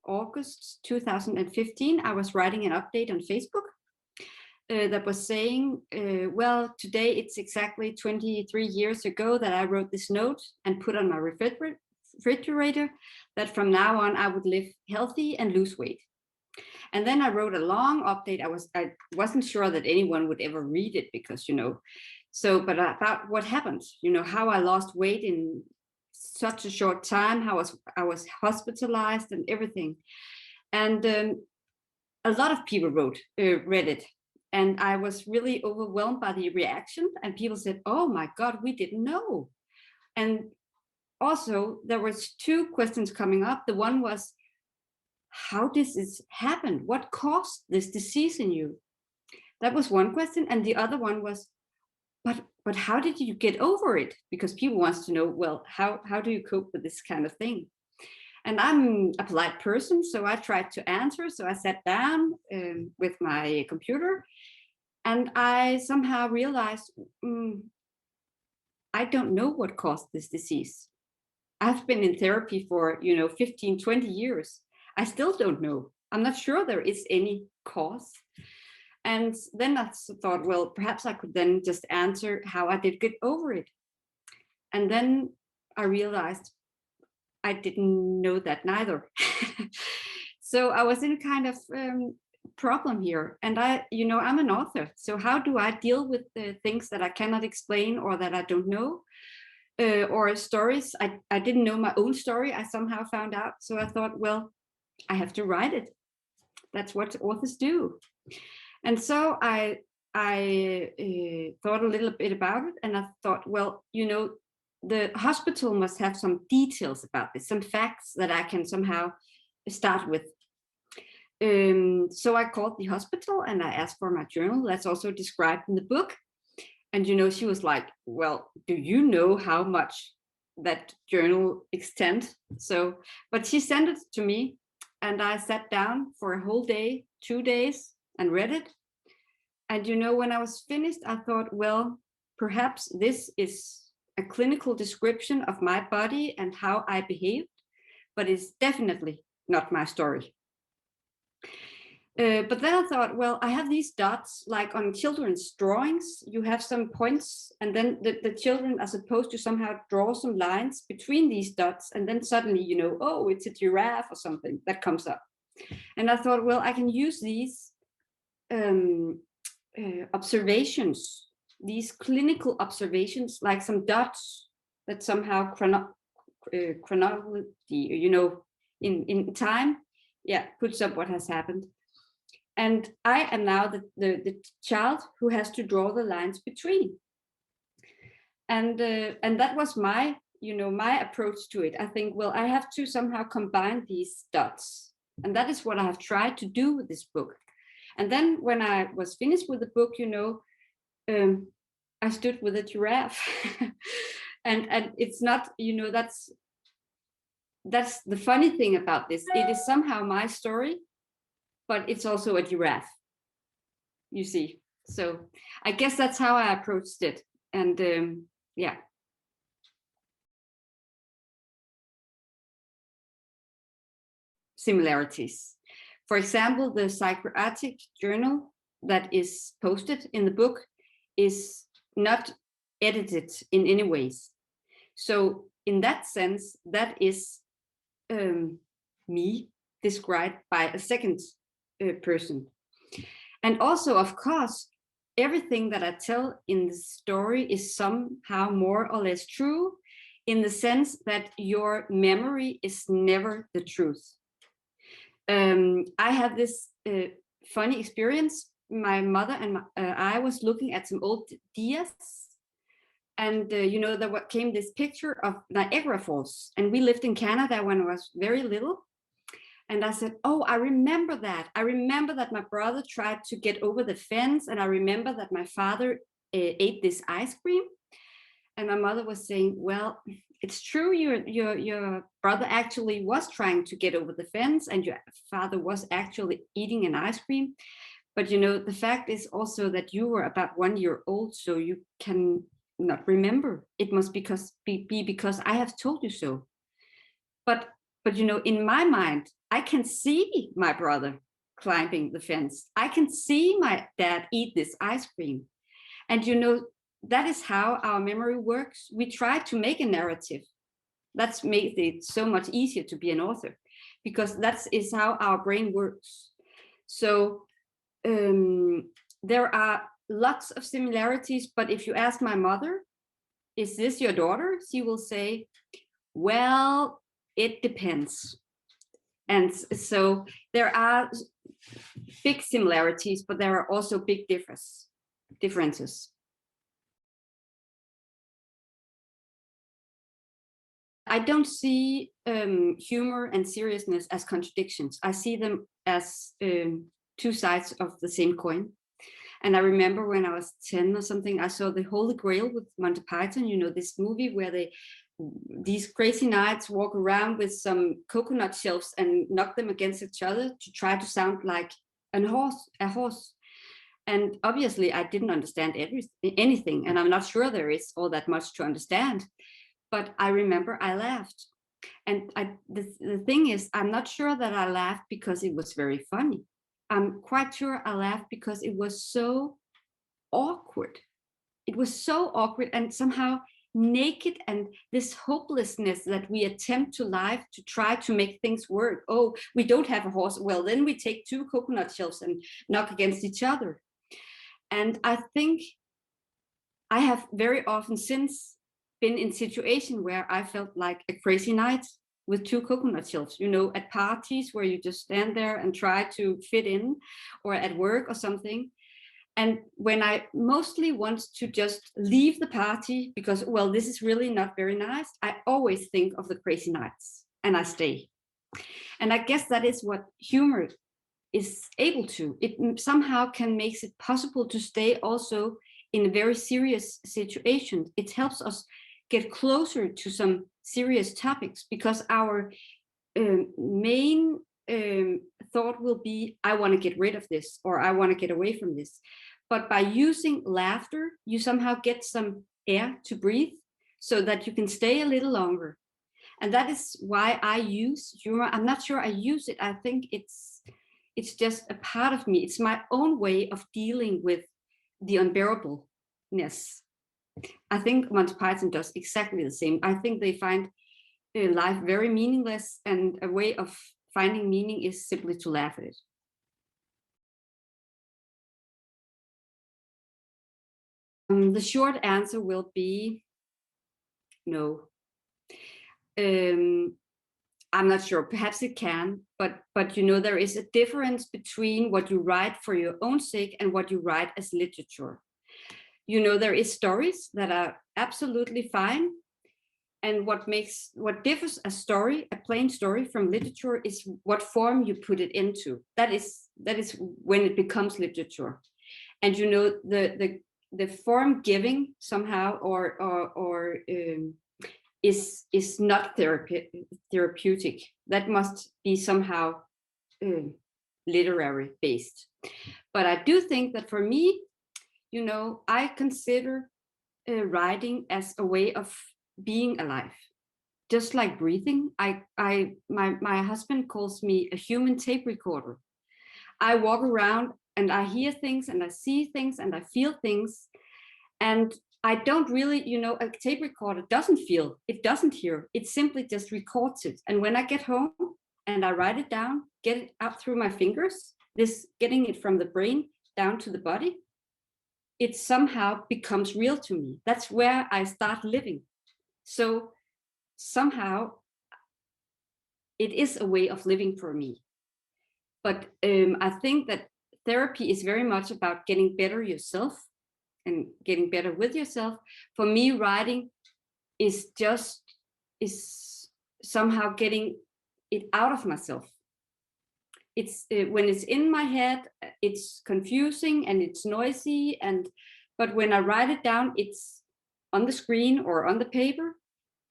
August 2015, I was writing an update on Facebook that was saying, well, today it's exactly 23 years ago that I wrote this note and put on my refrigerator that from now on I would live healthy and lose weight. And then I wrote a long update. I wasn't sure that anyone would ever read it because, but about what happened, how I lost weight in such a short time, how I was hospitalized and everything. And a lot of people read it. And I was really overwhelmed by the reaction. And people said, oh my God, we didn't know. And also there was two questions coming up. The one was, how does this happen? What caused this disease in you? That was one question. And the other one was, but how did you get over it? Because people want to know, well, how do you cope with this kind of thing? And I'm a polite person, so I tried to answer. So I sat down with my computer and I somehow realized, I don't know what caused this disease. I've been in therapy for, 15, 20 years. I still don't know. I'm not sure there is any cause. And then I thought, well, perhaps I could then just answer how I did get over it. And then I realized I didn't know that neither. So I was in a kind of problem here. And I'm an author. So how do I deal with the things that I cannot explain or that I don't know? Or stories. I didn't know my own story. I somehow found out. So I thought, well, I have to write it. That's what authors do. And so I thought a little bit about it, and I thought, well, the hospital must have some details about this, some facts that I can somehow start with. So I called the hospital and I asked for my journal. That's also described in the book. And, she was like, well, do you know how much that journal extends? But she sent it to me and I sat down for a whole day, 2 days, and read it. And, when I was finished, I thought, well, perhaps this is a clinical description of my body and how I behaved, but it's definitely not my story. But then I thought, well, I have these dots, like on children's drawings, you have some points, and then the children are supposed to somehow draw some lines between these dots, and then suddenly, oh, it's a giraffe or something that comes up. And I thought, well, I can use these observations, these clinical observations, like some dots that somehow chronology, in time, puts up what has happened. And I am now the child who has to draw the lines between. And that was my approach to it. I think, well, I have to somehow combine these dots. And that is what I have tried to do with this book. And then when I was finished with the book, I stood with a giraffe. and it's not, that's the funny thing about this. It is somehow my story, but it's also a giraffe, you see. So I guess that's how I approached it. And similarities. For example, the psychiatric journal that is posted in the book is not edited in any ways. So in that sense, that is me described by a second person. And also, of course, everything that I tell in the story is somehow more or less true, in the sense that your memory is never the truth. I have this funny experience. My mother and I was looking at some old dias, and there came this picture of Niagara Falls, and we lived in Canada when I was very little. And I said, oh, I remember that. I remember that my brother tried to get over the fence, and I remember that my father ate this ice cream. And my mother was saying, well, it's true, your brother actually was trying to get over the fence, and your father was actually eating an ice cream. But the fact is also that you were about 1 year old, so you can not remember. It must be because I have told you so. But in my mind, I can see my brother climbing the fence. I can see my dad eat this ice cream. And that is how our memory works. We try to make a narrative. That's made it so much easier to be an author, because that is how our brain works. So there are lots of similarities, but if you ask my mother, is this your daughter? She will say, well, it depends. And so there are big similarities, but there are also big differences. I don't see humor and seriousness as contradictions. I see them as two sides of the same coin. And I remember when I was 10 or something, I saw The Holy Grail with Monty Python, this movie where these crazy knights walk around with some coconut shells and knock them against each other to try to sound like a horse. And obviously I didn't understand anything, and I'm not sure there is all that much to understand. But I remember I laughed. And the thing is, I'm not sure that I laughed because it was very funny. I'm quite sure I laughed because it was so awkward. It was so awkward and somehow naked, and this hopelessness that we attempt to live to try to make things work. Oh, we don't have a horse. Well, then we take two coconut shells and knock against each other. And I think I have very often since been in situation where I felt like a crazy knight with two coconut shells, at parties where you just stand there and try to fit in, or at work or something. And when I mostly want to just leave the party because, well, this is really not very nice, I always think of the crazy nights and I stay. And I guess that is what humor is able to. It somehow can make it possible to stay also in a very serious situation. It helps us get closer to some serious topics, because our main thought will be, I want to get rid of this, or I want to get away from this. But by using laughter, you somehow get some air to breathe so that you can stay a little longer. And that is why I use humor. I'm not sure I use it. I think it's just a part of me. It's my own way of dealing with the unbearableness. I think Monty Python does exactly the same. I think they find life very meaningless, and a way of finding meaning is simply to laugh at it. The short answer will be no. I'm not sure. Perhaps it can, but there is a difference between what you write for your own sake and what you write as literature. There is stories that are absolutely fine, and what differs a story, a plain story, from literature is what form you put it into. That is when it becomes literature. And the form giving somehow or is not therapeutic. That must be somehow literary based. But I do think that for me, I consider writing as a way of being alive, just like breathing. My husband calls me a human tape recorder. I walk around and I hear things and I see things and I feel things, and I don't really, a tape recorder doesn't feel, it doesn't hear, it simply just records it. And when I get home and I write it down, get it up through my fingers, getting it from the brain down to the body, it somehow becomes real to me. That's where I start living. So somehow it is a way of living for me. But I think that therapy is very much about getting better yourself and getting better with yourself. For me, writing is somehow getting it out of myself. It's when it's in my head, it's confusing and it's noisy, but when I write it down, it's on the screen or on the paper,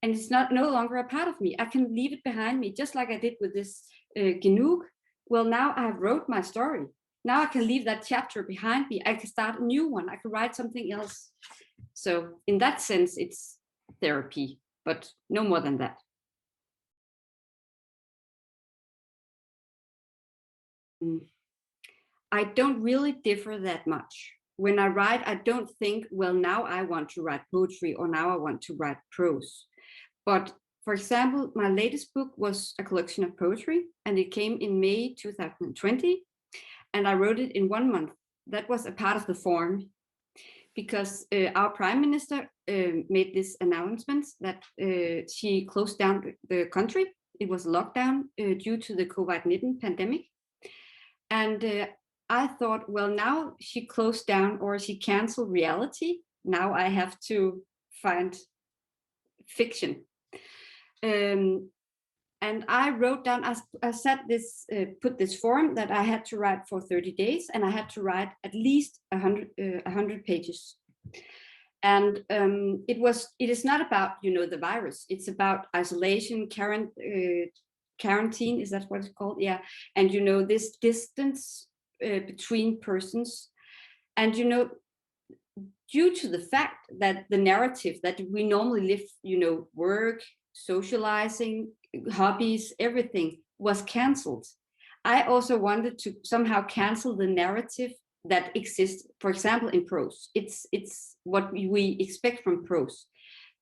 and it's no longer a part of me. I can leave it behind me, just like I did with this Genug. Well, now I have wrote my story. Now I can leave that chapter behind me. I can start a new one. I can write something else. So in that sense, it's therapy, but no more than that. I don't really differ that much. When I write, I don't think, well, now I want to write poetry or now I want to write prose. But for example, my latest book was a collection of poetry and it came in May 2020 and I wrote it in 1 month. That was a part of the form because our prime minister made this announcement that she closed down the country. It was lockdown due to the COVID-19 pandemic. And I thought, well, now she closed down or she canceled reality. Now I have to find fiction. And I wrote down, I set this, put this form that I had to write for 30 days and I had to write at least 100 pages. And it is not about, the virus. It's about isolation, quarantine, is that what it's called? Yeah. And, this distance between persons. And, due to the fact that the narrative that we normally live, work, socializing, hobbies, everything was canceled. I also wanted to somehow cancel the narrative that exists, for example, in prose. It's what we expect from prose.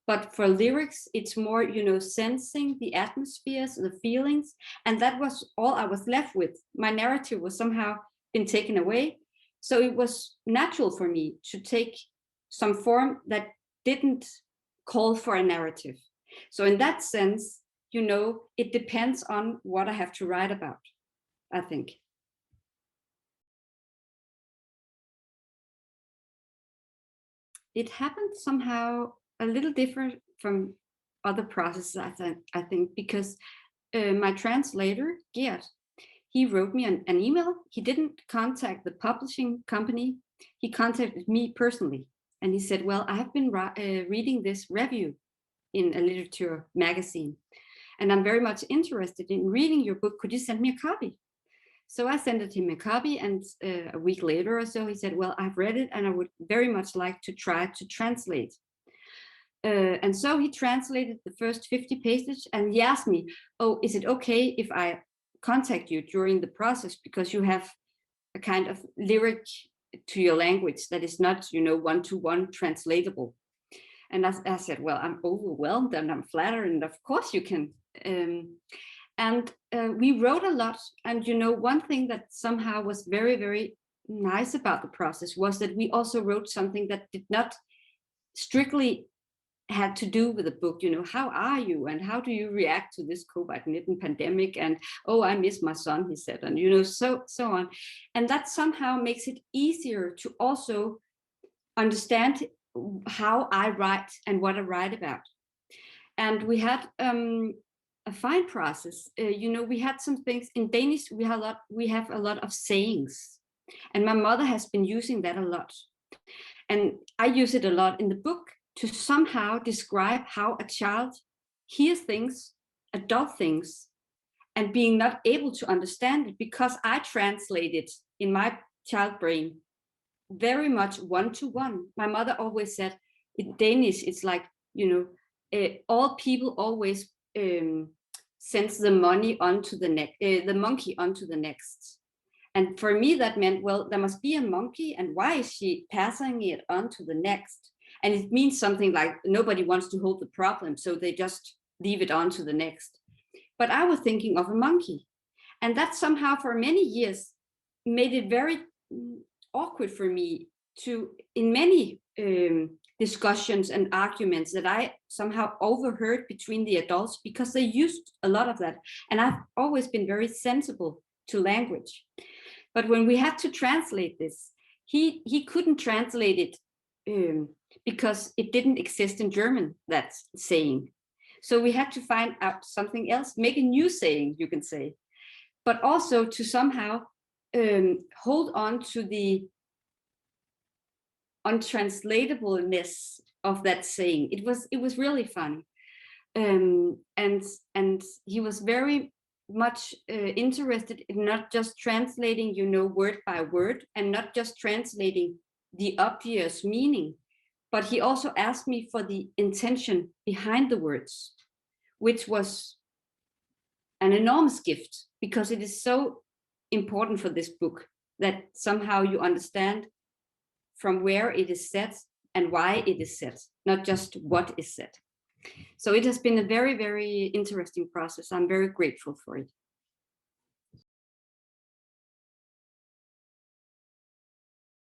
But for lyrics, it's more, sensing the atmospheres, the feelings. And that was all I was left with. My narrative was somehow been taken away. So it was natural for me to take some form that didn't call for a narrative. So in that sense, it depends on what I have to write about, I think. It happened somehow a little different from other processes, I think, because my translator, Gert, he wrote me an email. He didn't contact the publishing company. He contacted me personally. And he said, well, I have been reading this review in a literature magazine, and I'm very much interested in reading your book. Could you send me a copy? So I sent him a copy, and a week later or so, he said, well, I've read it and I would very much like to try to translate. And so he translated the first 50 pages and he asked me, oh, is it okay if I contact you during the process because you have a kind of lyric to your language that is not, one-to-one translatable? And I said, well, I'm overwhelmed and I'm flattered, and of course you can. And we wrote a lot. And, one thing that somehow was very, very nice about the process was that we also wrote something that did not strictly had to do with the book. How are you and how do you react to this COVID-19 pandemic? And, oh, I miss my son, he said, and, so on. And that somehow makes it easier to also understand how I write and what I write about. And we had a fine process. We had some things in Danish. We have a lot of sayings, and my mother has been using that a lot, and I use it a lot in the book to somehow describe how a child hears things, adult things, and being not able to understand it because I translate it in my child brain very much one-to-one. My mother always said in Danish, it's like, all people always sends the money onto the monkey onto the next. And for me, that meant, well, there must be a monkey, and why is she passing it on to the next? And it means something like nobody wants to hold the problem, so they just leave it on to the next. But I was thinking of a monkey, and that somehow for many years made it very awkward for me to, in many discussions and arguments that I somehow overheard between the adults, because they used a lot of that. And I've always been very sensible to language. But when we had to translate this, he couldn't translate it because it didn't exist in German, that saying. So we had to find out something else, make a new saying, you can say, but also to somehow hold on to the untranslatable-ness of that saying. It was really fun. And he was very much interested in not just translating, word by word, and not just translating the obvious meaning, but he also asked me for the intention behind the words, which was an enormous gift, because it is so important for this book, that somehow you understand from where it is set and why it is set, not just what is set. So it has been a very, very interesting process. I'm very grateful for it.